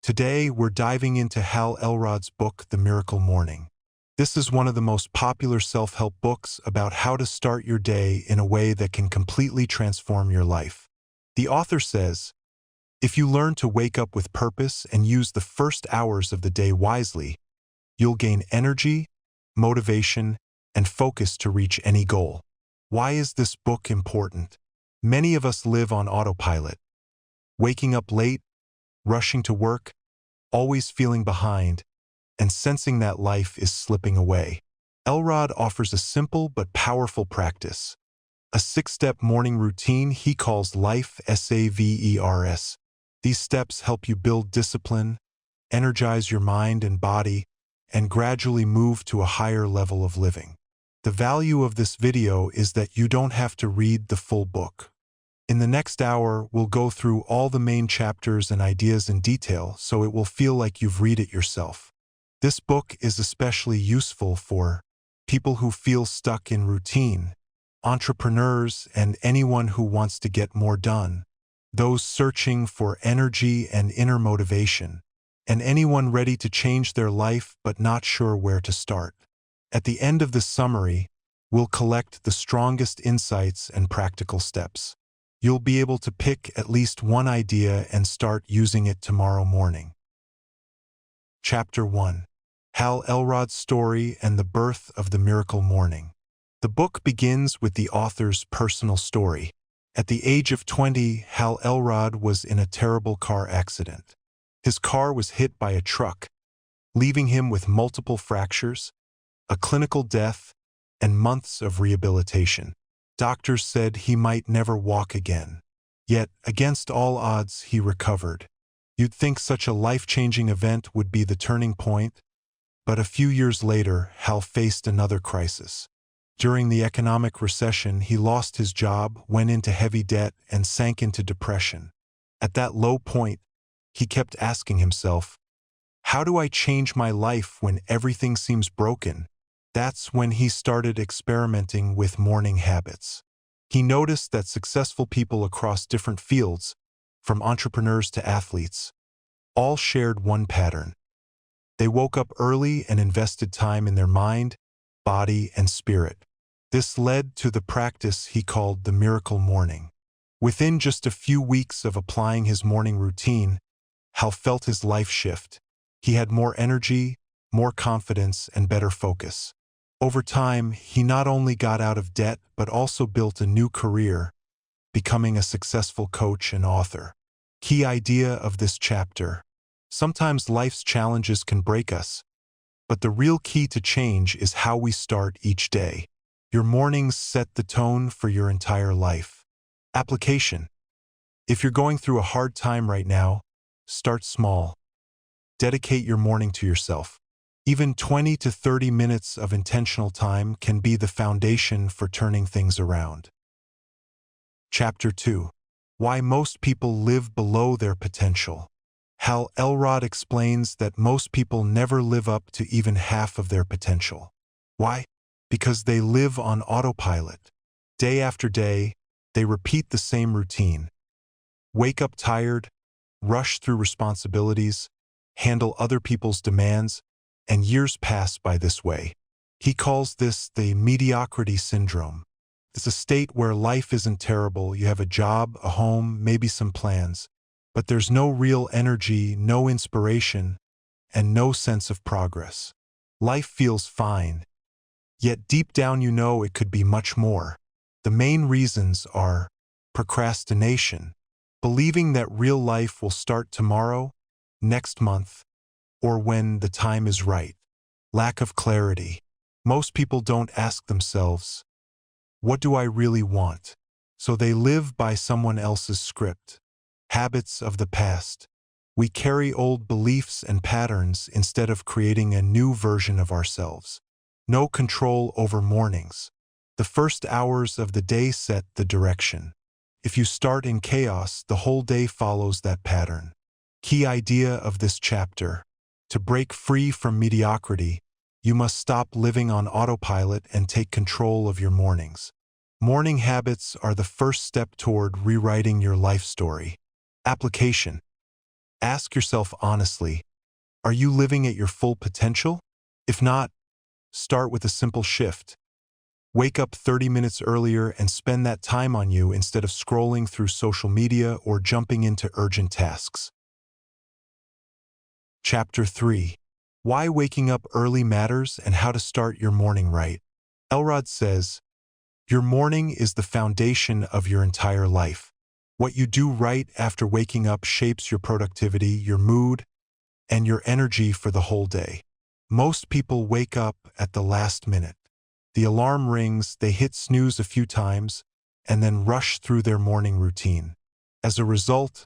Today, we're diving into Hal Elrod's book, The Miracle Morning. This is one of the most popular self-help books about how to start your day in a way that can completely transform your life. The author says, if you learn to wake up with purpose and use the first hours of the day wisely, you'll gain energy, motivation, and focus to reach any goal. Why is this book important? Many of us live on autopilot, waking up late, rushing to work, always feeling behind, and sensing that life is slipping away. Elrod offers a simple but powerful practice, a 6-step morning routine he calls life S.A.V.E.R.S. These steps help you build discipline, energize your mind and body, and gradually move to a higher level of living. The value of this video is that you don't have to read the full book. In the next hour, we'll go through all the main chapters and ideas in detail so it will feel like you've read it yourself. This book is especially useful for people who feel stuck in routine, entrepreneurs, and anyone who wants to get more done, those searching for energy and inner motivation, and anyone ready to change their life but not sure where to start. At the end of this summary, we'll collect the strongest insights and practical steps. You'll be able to pick at least one idea and start using it tomorrow morning. Chapter 1. Hal Elrod's Story and the Birth of the Miracle Morning. The book begins with the author's personal story. At the age of 20, Hal Elrod was in a terrible car accident. His car was hit by a truck, leaving him with multiple fractures, a clinical death, and months of rehabilitation. Doctors said he might never walk again. Yet, against all odds, he recovered. You'd think such a life-changing event would be the turning point, but a few years later, Hal faced another crisis. During the economic recession, he lost his job, went into heavy debt, and sank into depression. At that low point, he kept asking himself, how do I change my life when everything seems broken? That's when he started experimenting with morning habits. He noticed that successful people across different fields, from entrepreneurs to athletes, all shared one pattern. They woke up early and invested time in their mind, body, and spirit. This led to the practice he called the Miracle Morning. Within just a few weeks of applying his morning routine, Hal felt his life shift. He had more energy, more confidence, and better focus. Over time, he not only got out of debt but also built a new career, becoming a successful coach and author. Key idea of this chapter: sometimes life's challenges can break us, but the real key to change is how we start each day. Your mornings set the tone for your entire life. Application: if you're going through a hard time right now, start small. Dedicate your morning to yourself. Even 20 to 30 minutes of intentional time can be the foundation for turning things around. Chapter 2. Why most people live below their potential. Hal Elrod explains that most people never live up to even half of their potential. Why? Because they live on autopilot. Day after day, they repeat the same routine. Wake up tired, rush through responsibilities, handle other people's demands, and years pass by this way. He calls this the mediocrity syndrome. It's a state where life isn't terrible. You have a job, a home, maybe some plans, but there's no real energy, no inspiration, and no sense of progress. Life feels fine, yet deep down you know it could be much more. The main reasons are procrastination, believing that real life will start tomorrow, next month, or when the time is right. Lack of clarity. Most people don't ask themselves, what do I really want? So they live by someone else's script. Habits of the past. We carry old beliefs and patterns instead of creating a new version of ourselves. No control over mornings. The first hours of the day set the direction. If you start in chaos, the whole day follows that pattern. Key idea of this chapter: to break free from mediocrity, you must stop living on autopilot and take control of your mornings. Morning habits are the first step toward rewriting your life story. Application: Ask yourself honestly, are you living at your full potential? If not, start with a simple shift. Wake up 30 minutes earlier and spend that time on you instead of scrolling through social media or jumping into urgent tasks. Chapter 3. Why waking up early matters and how to start your morning right. Elrod says, your morning is the foundation of your entire life. What you do right after waking up shapes your productivity, your mood, and your energy for the whole day. Most people wake up at the last minute. The alarm rings, they hit snooze a few times, and then rush through their morning routine. As a result,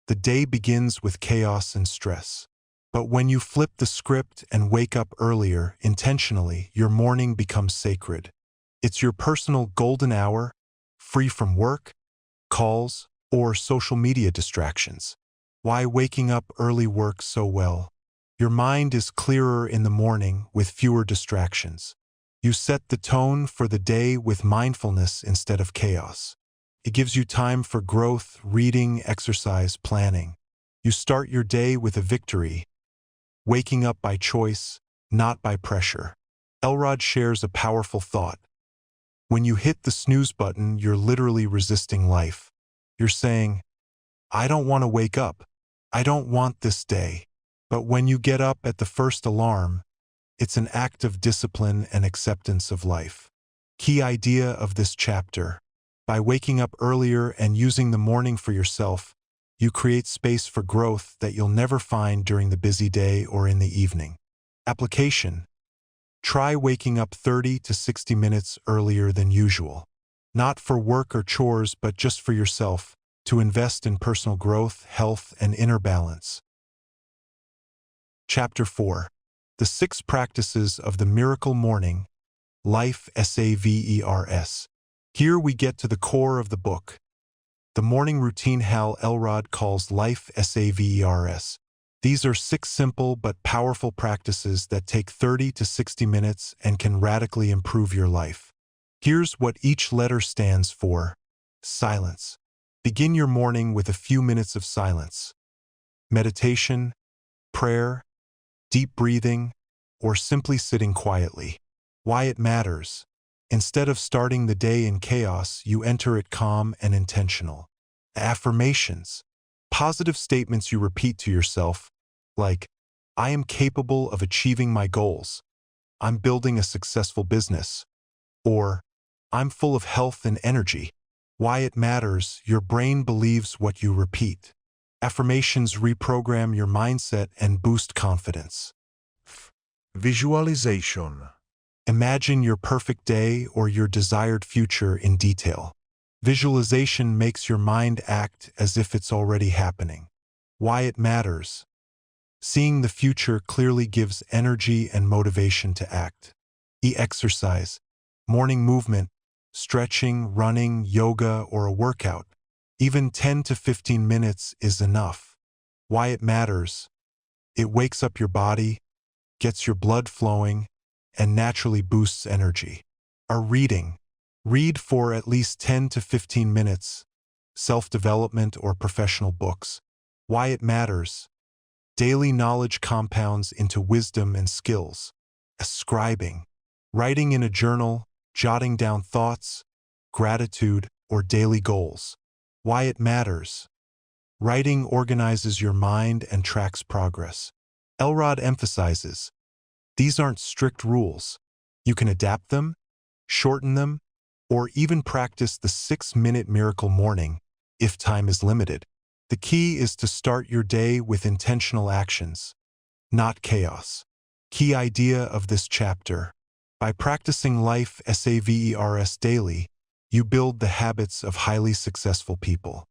the day begins with chaos and stress. But when you flip the script and wake up earlier, intentionally, your morning becomes sacred. It's your personal golden hour, free from work, calls, or social media distractions. Why waking up early works so well? Your mind is clearer in the morning with fewer distractions. You set the tone for the day with mindfulness instead of chaos. It gives you time for growth, reading, exercise, planning. You start your day with a victory, waking up by choice, not by pressure. Elrod shares a powerful thought. When you hit the snooze button, you're literally resisting life. You're saying, I don't want to wake up. I don't want this day. But when you get up at the first alarm, it's an act of discipline and acceptance of life. Key idea of this chapter. By waking up earlier and using the morning for yourself, you create space for growth that you'll never find during the busy day or in the evening. Application. Try waking up 30 to 60 minutes earlier than usual. Not for work or chores, but just for yourself, to invest in personal growth, health, and inner balance. Chapter 4. The 6 Practices of the Miracle Morning, Life S.A.V.E.R.S. Here we get to the core of the book. The morning routine Hal Elrod calls Life S.A.V.E.R.S. These are 6 simple but powerful practices that take 30 to 60 minutes and can radically improve your life. Here's what each letter stands for. Silence. Begin your morning with a few minutes of silence. Meditation, prayer, deep breathing, or simply sitting quietly. Why it matters. Instead of starting the day in chaos, you enter it calm and intentional. Affirmations. Positive statements you repeat to yourself, like, I am capable of achieving my goals. I'm building a successful business. Or, I'm full of health and energy. Why it matters, your brain believes what you repeat. Affirmations reprogram your mindset and boost confidence. Visualization. Imagine your perfect day or your desired future in detail. Visualization makes your mind act as if it's already happening. Why it matters. Seeing the future clearly gives energy and motivation to act. Exercise. Morning movement, stretching, running, yoga, or a workout. Even 10 to 15 minutes is enough. Why it matters. It wakes up your body, gets your blood flowing, and naturally boosts energy. Our reading. Read for at least 10 to 15 minutes. Self-development or professional books. Why it matters. Daily knowledge compounds into wisdom and skills. Scribing. Writing in a journal, jotting down thoughts, gratitude, or daily goals. Why it matters. Writing organizes your mind and tracks progress. Elrod emphasizes, these aren't strict rules. You can adapt them, shorten them, or even practice the 6-minute miracle morning if time is limited. The key is to start your day with intentional actions, not chaos. Key idea of this chapter. By practicing Life S.A.V.E.R.S. daily, you build the habits of highly successful people.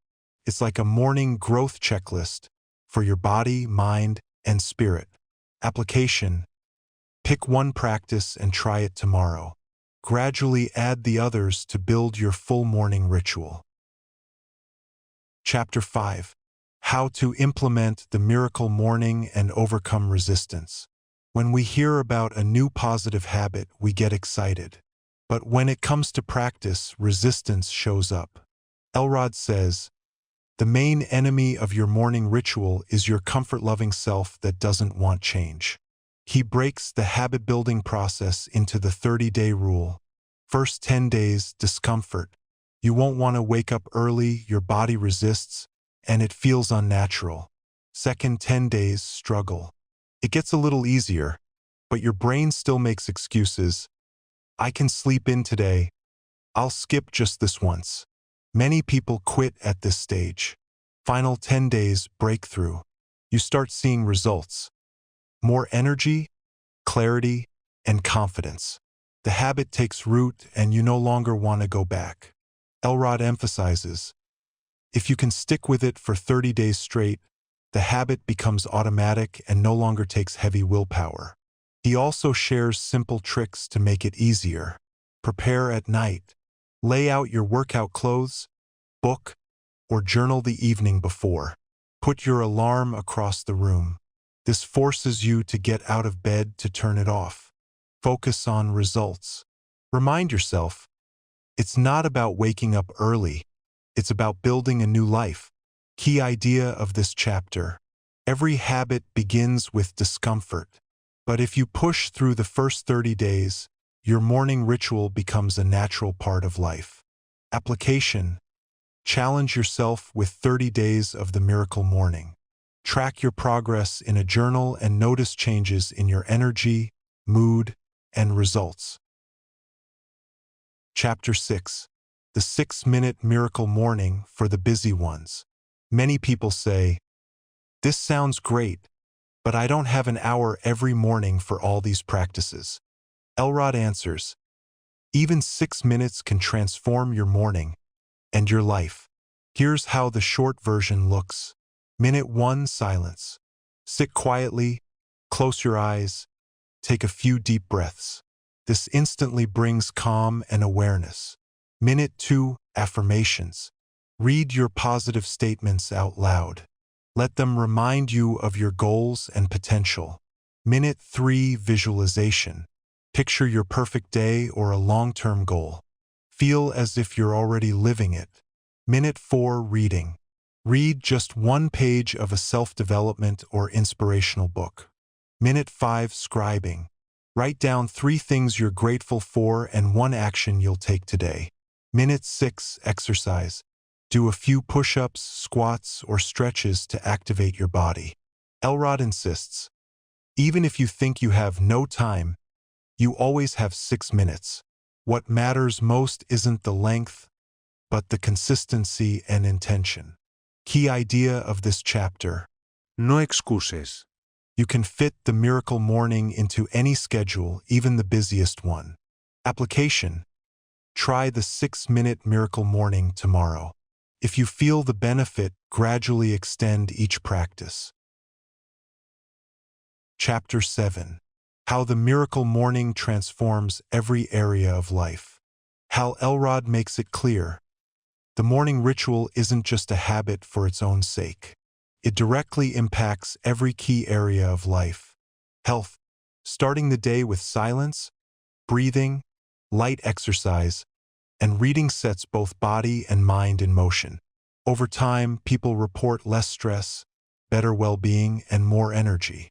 It's like a morning growth checklist for your body, mind, and spirit. Application. Pick one practice and try it tomorrow. Gradually add the others to build your full morning ritual. Chapter 5. How to implement the miracle morning and overcome resistance. When we hear about a new positive habit, we get excited. But when it comes to practice, resistance shows up. Elrod says, The main enemy of your morning ritual is your comfort-loving self that doesn't want change. He breaks the habit-building process into the 30-day rule. First 10 days, discomfort. You won't want to wake up early, your body resists, and it feels unnatural. Second 10 days, struggle. It gets a little easier, but your brain still makes excuses. I can sleep in today. I'll skip just this once. Many people quit at this stage. Final 10 days, breakthrough. You start seeing results. More energy, clarity, and confidence. The habit takes root and you no longer want to go back. Elrod emphasizes, if you can stick with it for 30 days straight, the habit becomes automatic and no longer takes heavy willpower. He also shares simple tricks to make it easier. Prepare at night. Lay out your workout clothes, book, or journal the evening before. Put your alarm across the room. This forces you to get out of bed to turn it off. Focus on results. Remind yourself, it's not about waking up early. It's about building a new life. Key idea of this chapter. Every habit begins with discomfort. But if you push through the first 30 days, your morning ritual becomes a natural part of life. Application. Challenge yourself with 30 days of the miracle morning. Track your progress in a journal and notice changes in your energy, mood, and results. Chapter 6. The 6-minute miracle morning for the busy ones. Many people say, "This sounds great, but I don't have an hour every morning for all these practices." Elrod answers, even 6 minutes can transform your morning and your life. Here's how the short version looks. Minute 1, silence. Sit quietly, close your eyes, take a few deep breaths. This instantly brings calm and awareness. Minute 2, affirmations. Read your positive statements out loud. Let them remind you of your goals and potential. Minute 3, visualization. Picture your perfect day or a long-term goal. Feel as if you're already living it. Minute 4, reading. Read just one page of a self-development or inspirational book. Minute 5, scribing. Write down 3 things you're grateful for and 1 action you'll take today. Minute 6, exercise. Do a few push-ups, squats, or stretches to activate your body. Elrod insists, even if you think you have no time, you always have 6 minutes. What matters most isn't the length, but the consistency and intention. Key idea of this chapter. No excuses. You can fit the miracle morning into any schedule, even the busiest one. Application. Try the 6-minute miracle morning tomorrow. If you feel the benefit, gradually extend each practice. Chapter 7. How the miracle morning transforms every area of life. Hal Elrod makes it clear. The morning ritual isn't just a habit for its own sake. It directly impacts every key area of life. Health. Starting the day with silence, breathing, light exercise, and reading sets both body and mind in motion. Over time, people report less stress, better well-being, and more energy.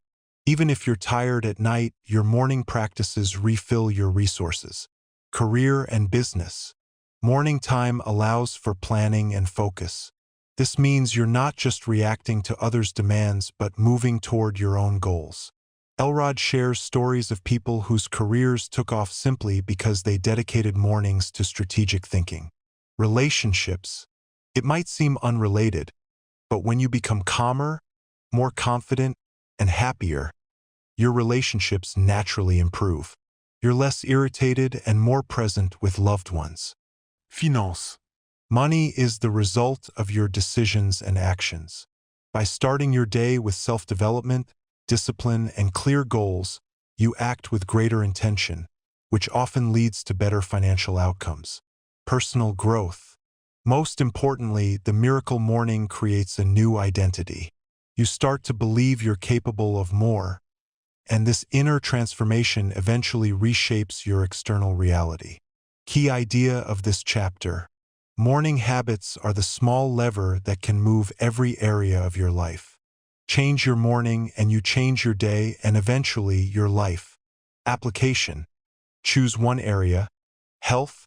Even if you're tired at night, your morning practices refill your resources. Career and business. Morning time allows for planning and focus. This means you're not just reacting to others' demands, but moving toward your own goals. Elrod shares stories of people whose careers took off simply because they dedicated mornings to strategic thinking. Relationships. It might seem unrelated, but when you become calmer, more confident, and happier, your relationships naturally improve. You're less irritated and more present with loved ones. Finance. Money is the result of your decisions and actions. By starting your day with self-development, discipline, and clear goals, you act with greater intention, which often leads to better financial outcomes. Personal growth. Most importantly, the miracle morning creates a new identity. You start to believe you're capable of more, and this inner transformation eventually reshapes your external reality. Key idea of this chapter. Morning habits are the small lever that can move every area of your life. Change your morning and you change your day and eventually your life. Application. Choose one area: health,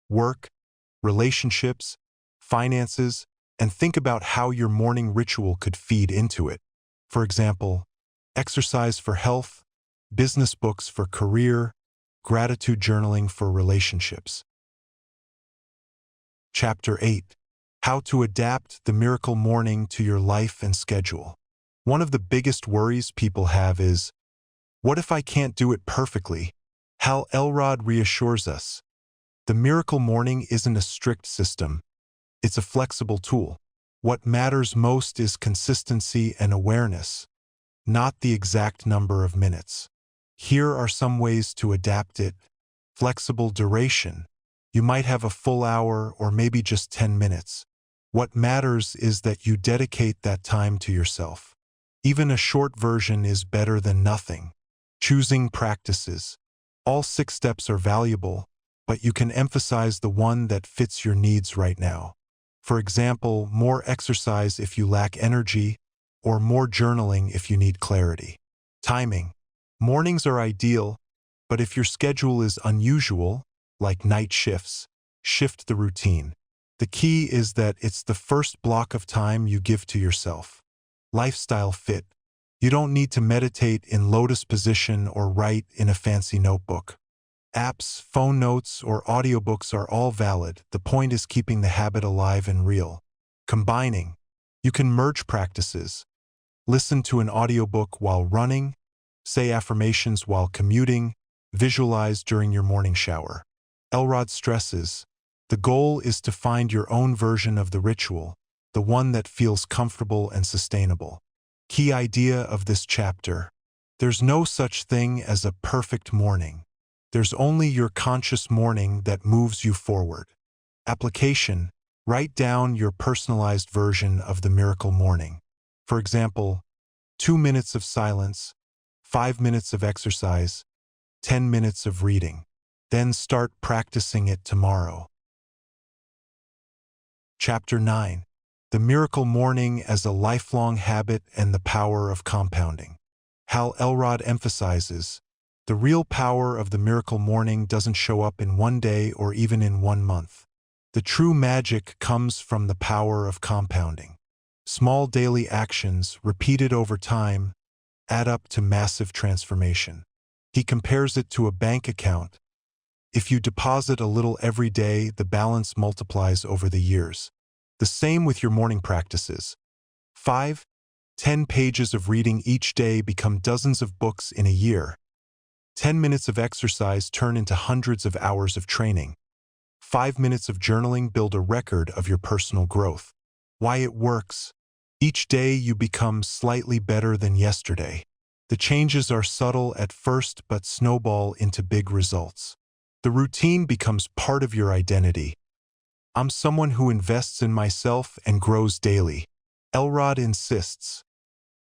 work, relationships, finances, and think about how your morning ritual could feed into it. For example, exercise for health, business books for career, gratitude journaling for relationships. Chapter 8. How to adapt the miracle morning to your life and schedule. One of the biggest worries people have is, what if I can't do it perfectly? Hal Elrod reassures us. The miracle morning isn't a strict system. It's a flexible tool. What matters most is consistency and awareness, not the exact number of minutes. Here are some ways to adapt it. Flexible duration. You might have a full hour or maybe just 10 minutes. What matters is that you dedicate that time to yourself. Even a short version is better than nothing. Choosing practices. All 6 steps are valuable, but you can emphasize the one that fits your needs right now. For example, more exercise if you lack energy, or more journaling if you need clarity. Timing. Mornings are ideal, but if your schedule is unusual, like night shifts, shift the routine. The key is that it's the first block of time you give to yourself. Lifestyle fit. You don't need to meditate in lotus position or write in a fancy notebook. Apps, phone notes, or audiobooks are all valid. The point is keeping the habit alive and real. Combining. You can merge practices. Listen to an audiobook while running, say affirmations while commuting, visualize during your morning shower. Elrod stresses, the goal is to find your own version of the ritual, the one that feels comfortable and sustainable. Key idea of this chapter. There's no such thing as a perfect morning. There's only your conscious morning that moves you forward. Application. Write down your personalized version of the miracle morning. For example, 2 minutes of silence, 5 minutes of exercise, 10 minutes of reading. Then start practicing it tomorrow. Chapter 9. The Miracle Morning as a Lifelong Habit and the Power of Compounding. Hal Elrod emphasizes, the real power of the miracle morning doesn't show up in one day or even in 1 month. The true magic comes from the power of compounding. Small daily actions, repeated over time, add up to massive transformation. He compares it to a bank account. If you deposit a little every day, the balance multiplies over the years. The same with your morning practices. 5, 10 pages of reading each day become dozens of books in a year. 10 minutes of exercise turn into hundreds of hours of training. 5 minutes of journaling build a record of your personal growth. Why it works. Each day you become slightly better than yesterday. The changes are subtle at first but snowball into big results. The routine becomes part of your identity. I'm someone who invests in myself and grows daily. Elrod insists,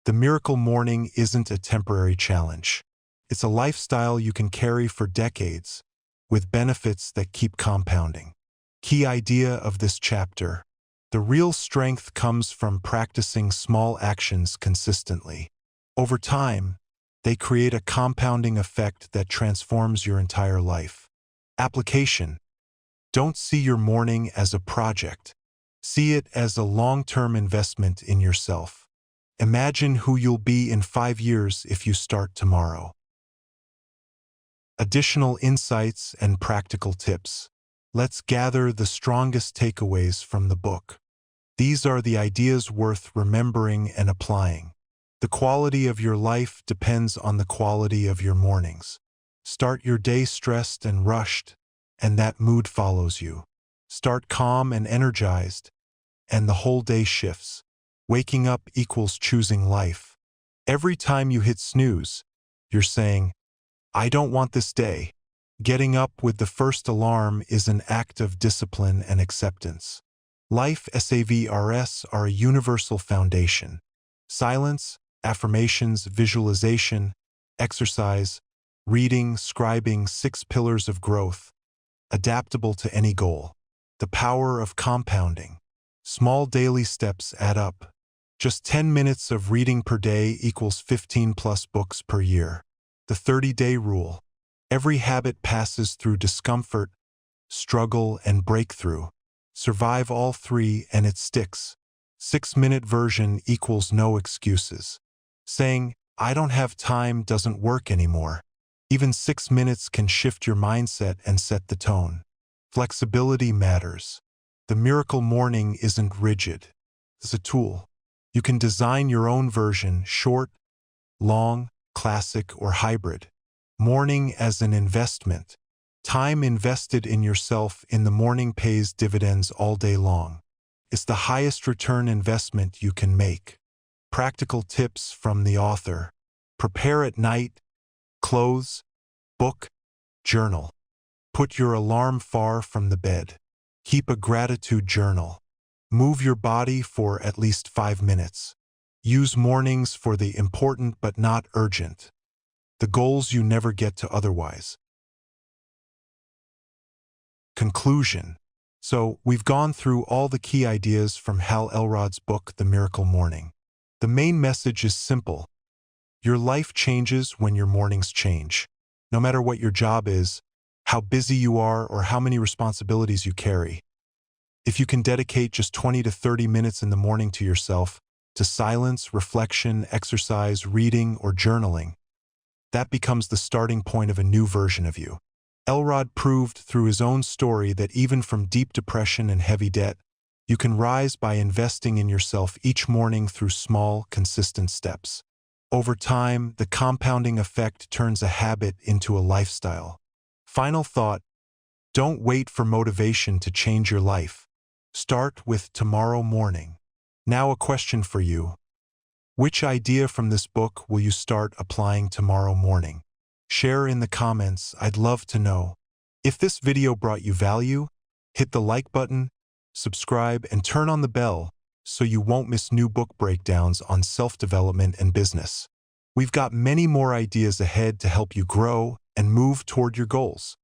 the miracle morning isn't a temporary challenge. It's a lifestyle you can carry for decades, with benefits that keep compounding. Key idea of this chapter. The real strength comes from practicing small actions consistently. Over time, they create a compounding effect that transforms your entire life. Application. Don't see your morning as a project. See it as a long-term investment in yourself. Imagine who you'll be in 5 years if you start tomorrow. Additional insights and practical tips. Let's gather the strongest takeaways from the book. These are the ideas worth remembering and applying. The quality of your life depends on the quality of your mornings. Start your day stressed and rushed, and that mood follows you. Start calm and energized, and the whole day shifts. Waking up equals choosing life. Every time you hit snooze, you're saying, I don't want this day. Getting up with the first alarm is an act of discipline and acceptance. Life S.A.V.E.R.S are a universal foundation. Silence, affirmations, visualization, exercise, reading, scribing, 6 pillars of growth, adaptable to any goal. The power of compounding. Small daily steps add up. Just 10 minutes of reading per day equals 15 plus books per year. The 30-day rule. Every habit passes through discomfort, struggle, and breakthrough. Survive all three and it sticks. 6-minute version equals no excuses. Saying, "I don't have time" doesn't work anymore. Even 6 minutes can shift your mindset and set the tone. Flexibility matters. The miracle morning isn't rigid. It's a tool. You can design your own version, short, long, classic, or hybrid. Morning as an investment. Time invested in yourself in the morning pays dividends all day long. It's the highest return investment you can make. Practical tips from the author. Prepare at night. Clothes, book, journal. Put your alarm far from the bed. Keep a gratitude journal. Move your body for at least 5 minutes. Use mornings for the important but not urgent. The goals you never get to otherwise. Conclusion. So, we've gone through all the key ideas from Hal Elrod's book, The Miracle Morning. The main message is simple. Your life changes when your mornings change. No matter what your job is, how busy you are, or how many responsibilities you carry. If you can dedicate just 20 to 30 minutes in the morning to yourself, to silence, reflection, exercise, reading, or journaling, that becomes the starting point of a new version of you. Elrod proved through his own story that even from deep depression and heavy debt, you can rise by investing in yourself each morning through small, consistent steps. Over time, the compounding effect turns a habit into a lifestyle. Final thought, don't wait for motivation to change your life. Start with tomorrow morning. Now a question for you. Which idea from this book will you start applying tomorrow morning? Share in the comments, I'd love to know. If this video brought you value, hit the like button, subscribe, and turn on the bell so you won't miss new book breakdowns on self-development and business. We've got many more ideas ahead to help you grow and move toward your goals.